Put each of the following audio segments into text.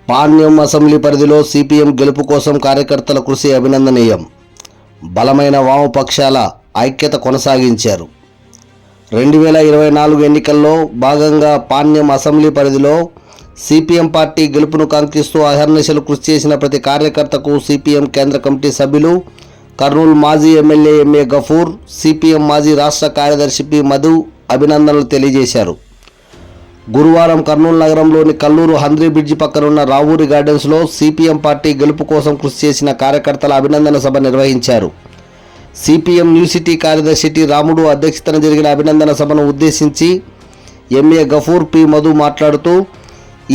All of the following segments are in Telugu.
పాణ్యం అసెంబ్లీ పరిధిలో సిపిఎం గెలుపు కోసం కార్యకర్తల కృషి అభినందనీయం. బలమైన వామపక్షాల ఐక్యత కొనసాగించారు. 2024 ఎన్నికల్లో భాగంగా పాణ్యం అసెంబ్లీ పరిధిలో సిపిఎం పార్టీ గెలుపును కాంక్షిస్తూ అహర్నిశలు కృషి చేసిన ప్రతి కార్యకర్తకు సిపిఎం కేంద్ర కమిటీ సభ్యులు, కర్నూలు మాజీ ఎమ్మెల్యే ఎంఏ గఫూర్, సిపిఎం మాజీ రాష్ట్ర కార్యదర్శి పి మధు అభినందనలు తెలియజేశారు. గురువారం కర్నూలు నగరంలోని కల్లూరు హంద్రీ బ్రిడ్జి పక్కనున్న రావూరి గార్డెన్స్లో సిపిఎం పార్టీ గెలుపు కోసం కృషి చేసిన కార్యకర్తల అభినందన సభ నిర్వహించారు. సిపిఎం న్యూ సిటీ కార్యదర్శి టి రాముడు అధ్యక్షతన జరిగిన అభినందన సభను ఉద్దేశించి ఎంఏ గఫూర్, పి మధు మాట్లాడుతూ,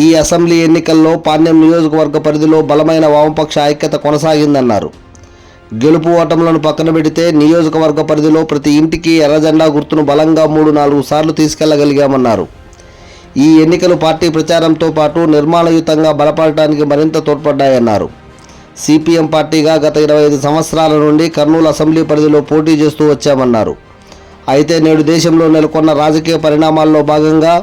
ఈ అసెంబ్లీ ఎన్నికల్లో పాణ్యం నియోజకవర్గ పరిధిలో బలమైన వామపక్ష ఐక్యత కొనసాగిందన్నారు. గెలుపు ఓటములను పక్కన పెడితే నియోజకవర్గ పరిధిలో ప్రతి ఇంటికి ఎర్రజెండా గుర్తును బలంగా 3-4 సార్లు తీసుకెళ్లగలిగామన్నారు. ఈ ఎన్నికలు పార్టీ ప్రచారంతో పాటు నిర్మాణయుతంగా బలపడటానికి మరింత తోడ్పడ్డాయన్నారు. సిపిఎం పార్టీగా గత 25 సంవత్సరాల నుండి కర్నూలు అసెంబ్లీ పరిధిలో పోటీ చేస్తూ వచ్చామన్నారు. అయితే నేడు దేశంలో నెలకొన్న రాజకీయ పరిణామాల్లో భాగంగా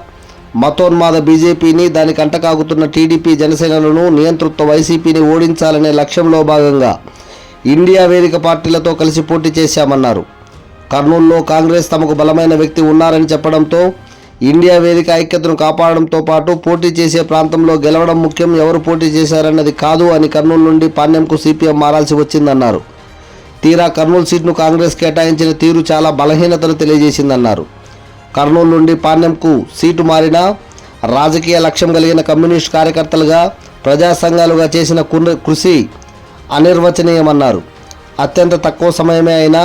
మతోన్మాద బీజేపీని, దానికి అంటకాగుతున్న టీడీపీ, జనసేనలను, నియంతృత్వ వైసీపీని ఓడించాలనే లక్ష్యంలో భాగంగా ఇండియా వేదిక పార్టీలతో కలిసి పోటీ చేశామన్నారు. కర్నూలులో కాంగ్రెస్ తమకు బలమైన వ్యక్తి ఉన్నారని చెప్పడంతో ఇండియా వేదిక ఐక్యతను కాపాడడంతో పాటు పోటీ చేసే ప్రాంతంలో గెలవడం ముఖ్యం, ఎవరు పోటీ చేశారన్నది కాదు అని కర్నూలు నుండి పాణ్యంకు సిపిఎం మారాల్సి వచ్చిందన్నారు. తీరా కర్నూలు సీట్ను కాంగ్రెస్ కేటాయించిన తీరు చాలా బలహీనతను తెలియజేసిందన్నారు. కర్నూలు నుండి పాణ్యంకు సీటు మారినా రాజకీయ లక్ష్యం కలిగిన కమ్యూనిస్ట్ కార్యకర్తలుగా, ప్రజా సంఘాలుగా చేసిన కృషి అనిర్వచనీయమన్నారు. అత్యంత తక్కువ సమయమే అయినా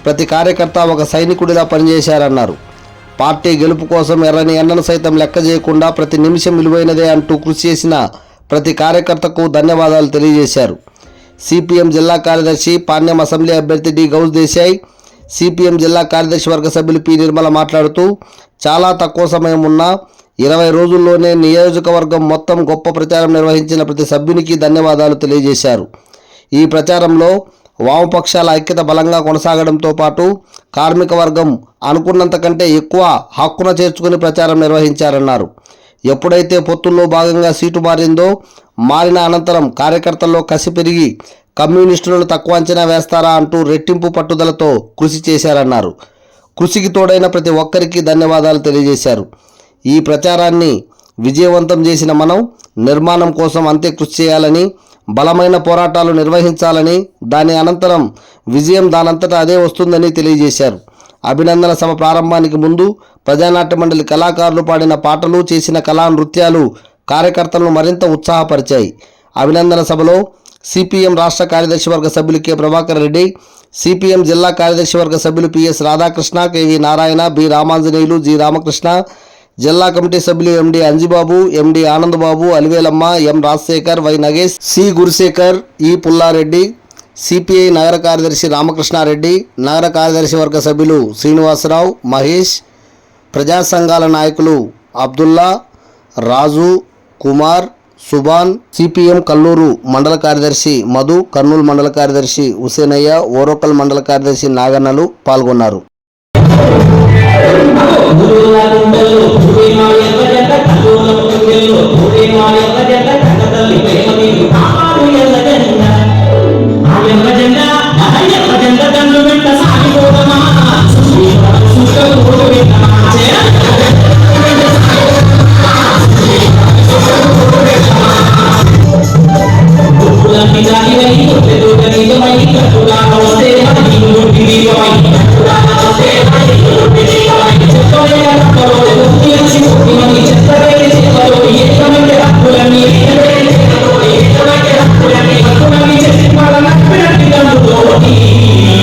ప్రతి కార్యకర్త ఒక సైనికుడిగా పనిచేశారన్నారు. పార్టీ గెలుపు కోసం ఎర్రని ఎండను సైతం లెక్క చేయకుండా ప్రతి నిమిషం విలువైనదే అంటూ కృషి చేసిన ప్రతి కార్యకర్తకు ధన్యవాదాలు తెలియజేశారు. సిపిఎం జిల్లా కార్యదర్శి, పాణ్యం అసెంబ్లీ అభ్యర్థి డి గౌస్ దేశాయ్, సిపిఎం జిల్లా కార్యదర్శి వర్గ సభ్యులు పి నిర్మల మాట్లాడుతూ, చాలా తక్కువ సమయం ఉన్నా 20 రోజుల్లోనే నియోజకవర్గం మొత్తం గొప్ప ప్రచారం నిర్వహించిన ప్రతి సభ్యునికి ధన్యవాదాలు తెలియజేశారు. ఈ ప్రచారంలో వామపక్షాల ఐక్యత బలంగా కొనసాగడంతో పాటు కార్మిక వర్గం అనుకున్నంత కంటే ఎక్కువ హక్కున చేర్చుకుని ప్రచారం నిర్వహించారన్నారు. ఎప్పుడైతే పొత్తుల్లో భాగంగా సీటు మారిన అనంతరం కార్యకర్తల్లో కసి పెరిగి కమ్యూనిస్టులను తక్కువ అంచనా వేస్తారా అంటూ రెట్టింపు పట్టుదలతో కృషి చేశారన్నారు. కృషికి తోడైన ప్రతి ఒక్కరికి ధన్యవాదాలు తెలియజేశారు. ఈ ప్రచారాన్ని విజయవంతం చేసిన మనం నిర్మాణం కోసం అంతే కృషి చేయాలని, బలమైన పోరాటాలు నిర్వహించాలని, దాని అనంతరం విజయం దానంతటా అదే వస్తుందని తెలియజేశారు. అభినందన సభ ప్రారంభానికి ముందు ప్రజానాట్య మండలి కళాకారులు పాడిన పాటలు, చేసిన కళా నృత్యాలు కార్యకర్తలను మరింత ఉత్సాహపరిచాయి. అభినందన సభలో సిపిఎం రాష్ట్ర కార్యదర్శి వర్గ సభ్యులు కె ప్రభాకర్ రెడ్డి, సిపిఎం జిల్లా కార్యదర్శి వర్గ సభ్యులు PS Radhakrishna, KV Narayana, B Ramanjaneyulu, G Ramakrishna, జిల్లా కమిటీ సభ్యులు MD Anjibabu, MD Anandababu, Alivelamma, M Rajasekhar, Y Nagesh, C Gurusekhar, E Pullareddy, CPI నగర కార్యదర్శి రామకృష్ణారెడ్డి, నగర కార్యదర్శి వర్గ సభ్యులు శ్రీనివాసరావు, మహేష్, ప్రజా సంఘాల నాయకులు అబ్దుల్లా, రాజు, కుమార్, సుబాన్, సిపిఎం కల్లూరు మండల కార్యదర్శి మధు, కర్నూలు మండల కార్యదర్శి హుసేనయ్య, ఓరోకల్ మండల కార్యదర్శి నాగన్నలు పాల్గొన్నారు. Thank you.